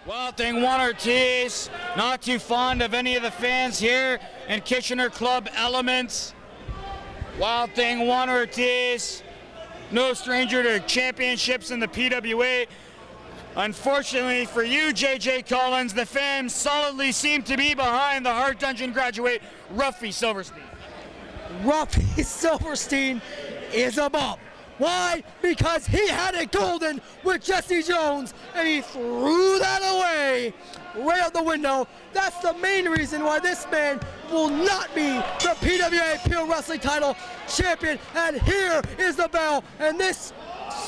Well, thing Juan Ortiz, not too fond of any of the fans here in Kitchener Club Elements. Wild thing Juan Ortiz, no stranger to championships in the PWA. Unfortunately for you, JJ Collins, the fans solidly seem to be behind the Heart Dungeon graduate, Ruffy Silverstein. Ruffy Silverstein is a bum. Why? Because he had it golden with Jesse Jones, and he threw that away right out the window. That's the main reason why this man will not be the PWA Pure Wrestling title champion. And here is the bell. And this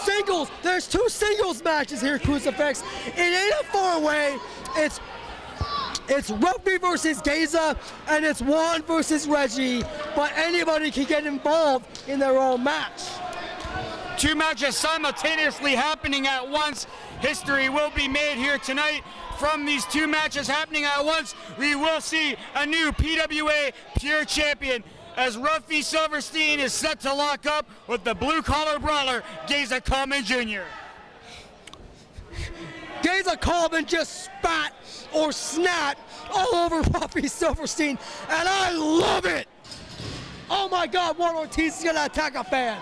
singles, there's two singles matches here, Crucifix. It ain't a four-way. It's Ruffy versus Geza, and it's Juan versus Reggie. But anybody can get involved in their own match. Two matches simultaneously happening at once. History will be made here tonight. From these two matches happening at once, we will see a new PWA Pure Champion as Ruffy Silverstein is set to lock up with the blue-collar brawler, Geza Kalman Jr. Geza Kalman just spat or snat all over Ruffy Silverstein, and I love it! Oh my God, Juan Ortiz is gonna attack a fan.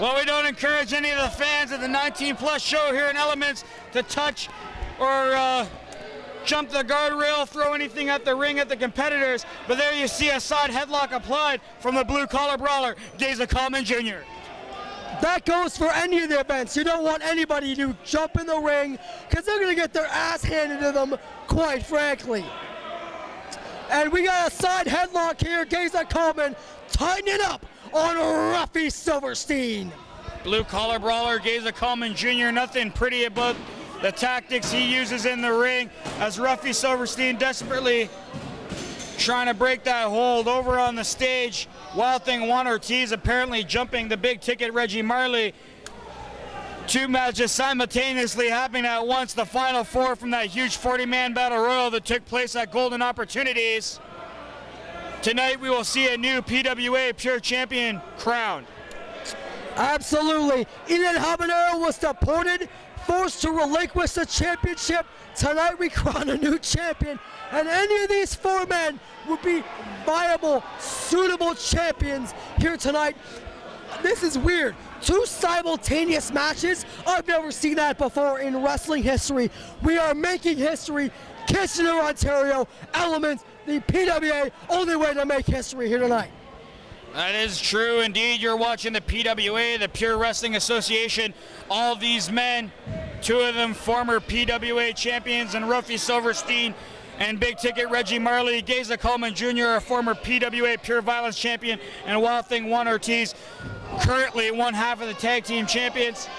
Well, we don't encourage any of the fans of the 19-plus show here in Elements to touch or jump the guardrail, throw anything at the ring at the competitors. But there you see a side headlock applied from the blue-collar brawler, Geza Kalman Jr. That goes for any of the events. You don't want anybody to jump in the ring because they're going to get their ass handed to them, quite frankly. And we got a side headlock here. Geza Kalman tightening up on Ruffy Silverstein. Blue-collar brawler Geza Kalman Jr., nothing pretty about the tactics he uses in the ring as Ruffy Silverstein desperately trying to break that hold over on the stage. Wild thing Juan Ortiz apparently jumping the big ticket Reggie Marley. Two matches simultaneously happening at once, the final four from that huge 40-man battle royal that took place at Golden Opportunities. Tonight we will see a new PWA Pure Champion crowned. Absolutely. Eden Habanero was deported, forced to relinquish the championship. Tonight we crown a new champion, and any of these four men would be viable, suitable champions here tonight. This is weird. Two simultaneous matches. I've never seen that before in wrestling history. We are making history. Kitchener, Ontario, Elements, the PWA, only way to make history here tonight. That is true indeed. You're watching the PWA, the Pure Wrestling Association. All these men, two of them former PWA champions, and Ruffy Silverstein and big ticket Reggie Marley. Geza Kalman Jr., a former PWA Pure Violence champion, and Wild thing Juan Ortiz, currently one half of the tag team champions.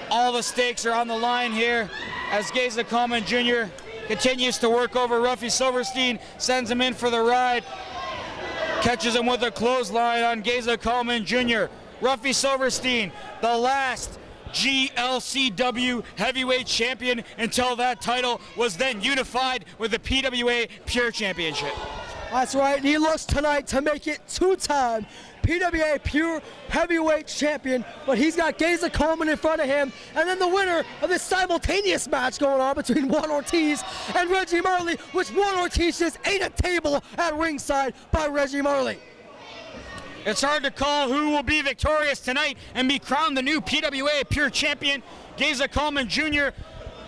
All the stakes are on the line here as Geza Kalman Jr. continues to work over Ruffy Silverstein, sends him in for the ride, catches him with a clothesline on Geza Kalman Jr. Ruffy Silverstein, the last GLCW heavyweight champion until that title was then unified with the PWA Pure Championship. That's right, and he looks tonight to make it two-time PWA Pure Heavyweight Champion, but he's got Geza Kalman in front of him, and then the winner of this simultaneous match going on between Juan Ortiz and Reggie Marley, which Juan Ortiz just ate a table at ringside by Reggie Marley. It's hard to call who will be victorious tonight and be crowned the new PWA Pure Champion. Geza Kalman Jr.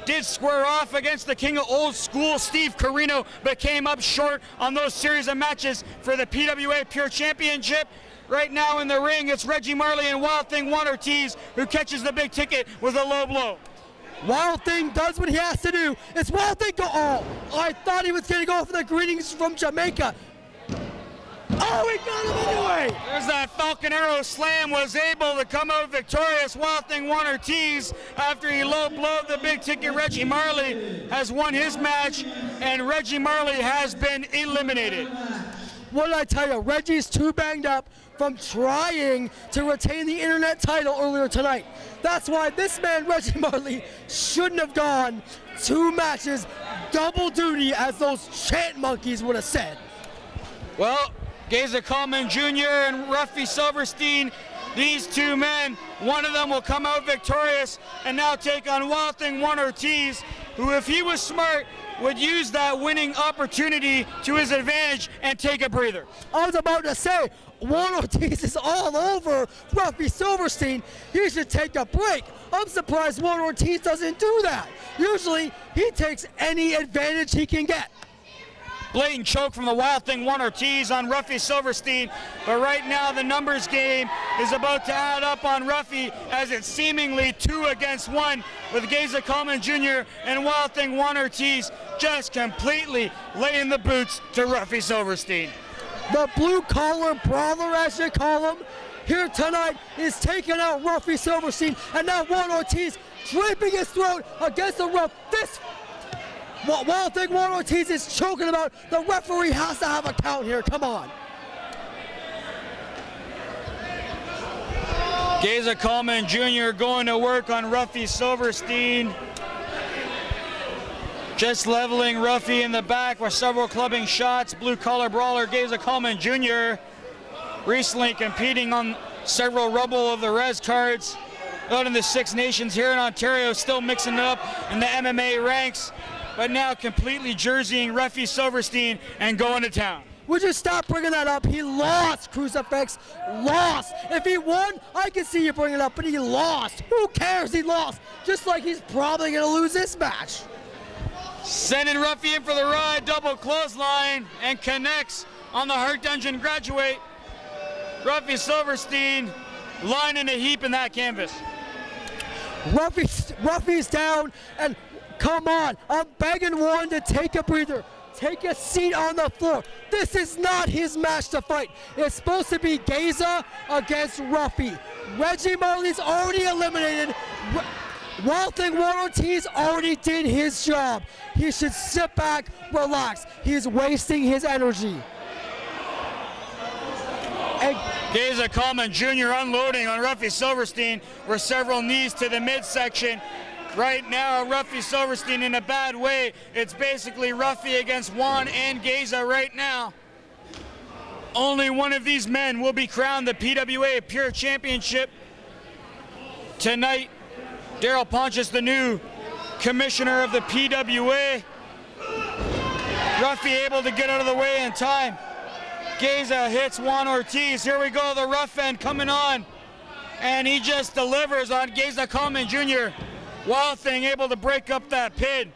did square off against the king of old school, Steve Corino, but came up short on those series of matches for the PWA Pure Championship. Right now in the ring, it's Reggie Marley and Wild thing Juan Ortiz who catches the big ticket with a low blow. Wild thing does what he has to do. It's Wild thing go, oh, I thought he was going to go for the greetings from Jamaica. Oh, he got him anyway! There's that Falcon Arrow Slam, was able to come out victorious. Wild thing Juan Ortiz, after he low blowed the big ticket Reggie Marley, has won his match, and Reggie Marley has been eliminated. What did I tell you? Reggie's too banged up from trying to retain the internet title earlier tonight. That's why this man, Reggie Marley, shouldn't have gone two matches, double duty, as those chant monkeys would have said. Well, Geza Kalman Jr. and Ruffy Silverstein, these two men, one of them will come out victorious and now take on Wild thing Juan Ortiz. who, if he was smart, would use that winning opportunity to his advantage and take a breather. I was about to say, Juan Ortiz is all over Ruffy Silverstein. He should take a break. I'm surprised Juan Ortiz doesn't do that. Usually, he takes any advantage he can get. Blatant choke from the Wild Thing Juan Ortiz on Ruffy Silverstein, but right now the numbers game is about to add up on Ruffy as it's seemingly 2 against 1 with Geza Kalman Jr. and Wild Thing Juan Ortiz just completely laying the boots to Ruffy Silverstein. The blue-collar brawler, as you call him, here tonight is taking out Ruffy Silverstein, and now Juan Ortiz draping his throat against the rope. This Wild Thing Juan Ortiz is choking about. The referee has to have a count here. Come on. Geza Kalman Jr. going to work on Ruffy Silverstein. Just leveling Ruffy in the back with several clubbing shots. Blue-collar brawler Geza Kalman Jr. recently competing on several Rebel of the Res cards out in the Six Nations here in Ontario, still mixing it up in the MMA ranks, but now completely jerseying Ruffy Silverstein and going to town. Would you stop bringing that up? He lost, Crucifix. Lost. If he won, I can see you bringing it up, but he lost. Who cares? He lost. Just like he's probably going to lose this match. Sending Ruffy in for the ride, double clothesline, and connects on the Heart Dungeon graduate. Ruffy Silverstein lying in a heap in that canvas. Ruffy's down, and come on, I'm begging Juan to take a breather. Take a seat on the floor. This is not his match to fight. It's supposed to be Geza against Ruffy. Reggie Marley's already eliminated. Wild Thing Juan Ortiz already did his job. He should sit back, relax. He's wasting his energy. And Geza Kalman Jr. unloading on Ruffy Silverstein with several knees to the midsection. Right now, Ruffy Silverstein in a bad way. It's basically Ruffy against Juan and Geza right now. Only one of these men will be crowned the PWA Pure Championship tonight. Daryl Pontius, the new commissioner of the PWA. Ruffy able to get out of the way in time. Geza hits Juan Ortiz. Here we go, the rough end coming on. And he just delivers on Geza Kalman Jr. Wild Thing able to break up that pin.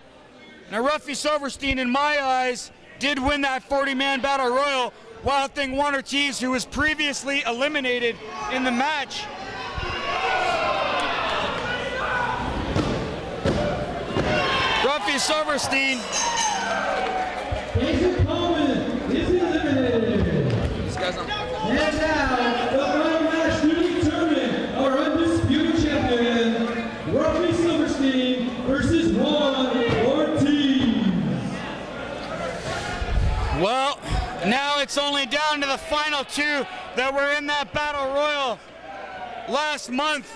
Now Ruffy Silverstein, in my eyes, did win that 40-man battle royal. Wild Thing Juan Ortiz, who was previously eliminated in the match. Ruffy Silverstein. Geza Kalman is eliminated. And now, the final match to determine our undisputed champion, Ruffy Silverstein versus Juan Ortiz. Well, now it's only down to the final 2 that were in that battle royal last month.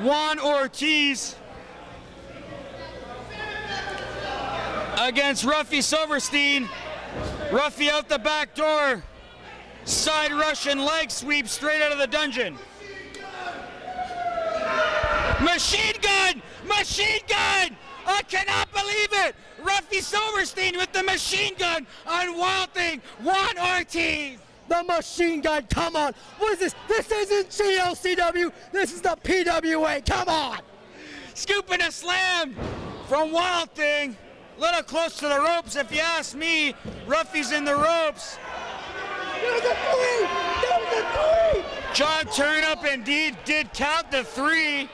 Juan Ortiz against Ruffy Silverstein. Ruffy out the back door. Side Russian leg sweep straight out of the dungeon. Machine gun! Machine gun! I cannot believe it! Ruffy Silverstein with the machine gun on Wild Thing Juan Ortiz. The machine gun, come on. What is this? This isn't GLCW. This is the PWA, come on. Scooping a slam from Wild Thing. Little close to the ropes, if you ask me. Ruffy's in the ropes. There's a 3! There's a 3! John Turnup indeed did count the 3.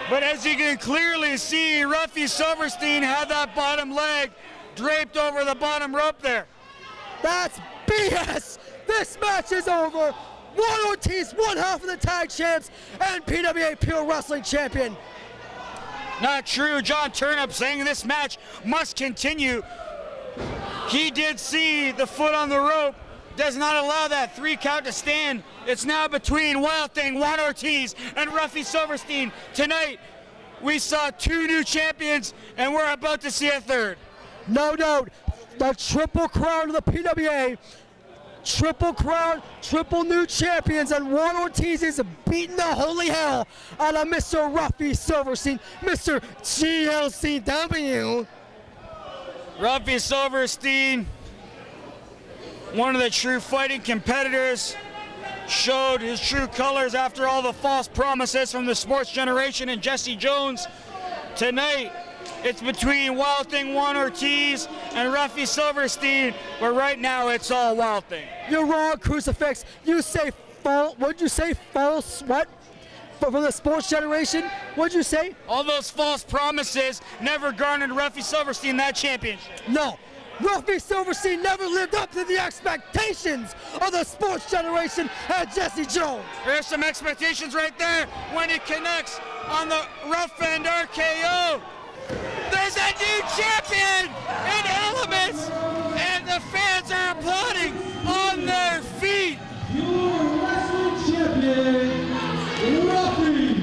But as you can clearly see, Ruffy Silverstein had that bottom leg draped over the bottom rope there. That's BS! This match is over. Juan Ortiz, one half of the tag champs and PWA Pure Wrestling champion. Not true. John Turnup saying this match must continue. He did see the foot on the rope. Does not allow that 3 count to stand. It's now between Wild Thing Juan Ortiz and Ruffy Silverstein. Tonight, we saw 2 new champions, and we're about to see a 3rd. No doubt, the triple crown of the PWA. triple crown, triple new champions, and Juan Ortiz is beating the holy hell out of Mr. Ruffy Silverstein, Mr. GLCW. Ruffy Silverstein, one of the true fighting competitors, showed his true colors after all the false promises from the sports generation and Jesse Jones. Tonight, it's between Wild Thing Juan Ortiz and Ruffy Silverstein, but right now it's all Wild Thing. You're wrong, Crucifix. You say false. What'd you say? False what? From the sports generation? What'd you say? All those false promises never garnered Ruffy Silverstein that championship. No. Ruffy Silverstein never lived up to the expectations of the sports generation and Jesse Jones. There's some expectations right there when he connects on the rough end RKO. There's a new champion in Elements, and the fans are applauding on their feet. Your wrestling champion, Ruffy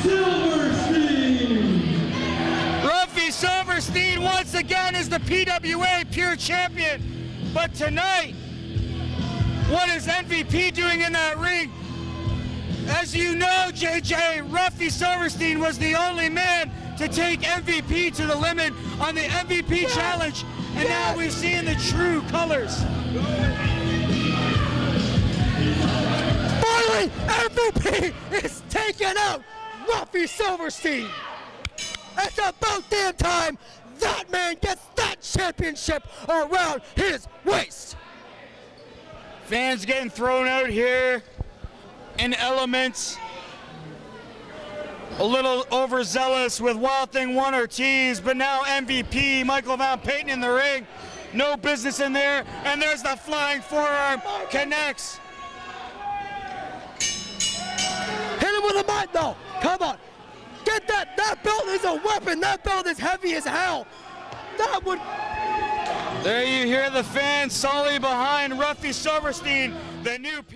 Silverstein. Ruffy Silverstein once again is the PWA Pure Champion. But tonight, what is MVP doing in that ring? As you know, JJ, Ruffy Silverstein was the only man to take MVP to the limit on the MVP challenge. And now we've seen the true colors. Finally, MVP is taking out Ruffy Silverstein. It's about damn time that man gets that championship around his waist. Fans getting thrown out here in Elements. A little overzealous with Wild Thing Juan Ortiz, but now MVP Michael Van Payton in the ring. No business in there, and there's the flying forearm, connects. Hit him with a mic though, come on. Get that, that belt is a weapon, that belt is heavy as hell. That would... There you hear the fans solidly behind Ruffy Silverstein, the new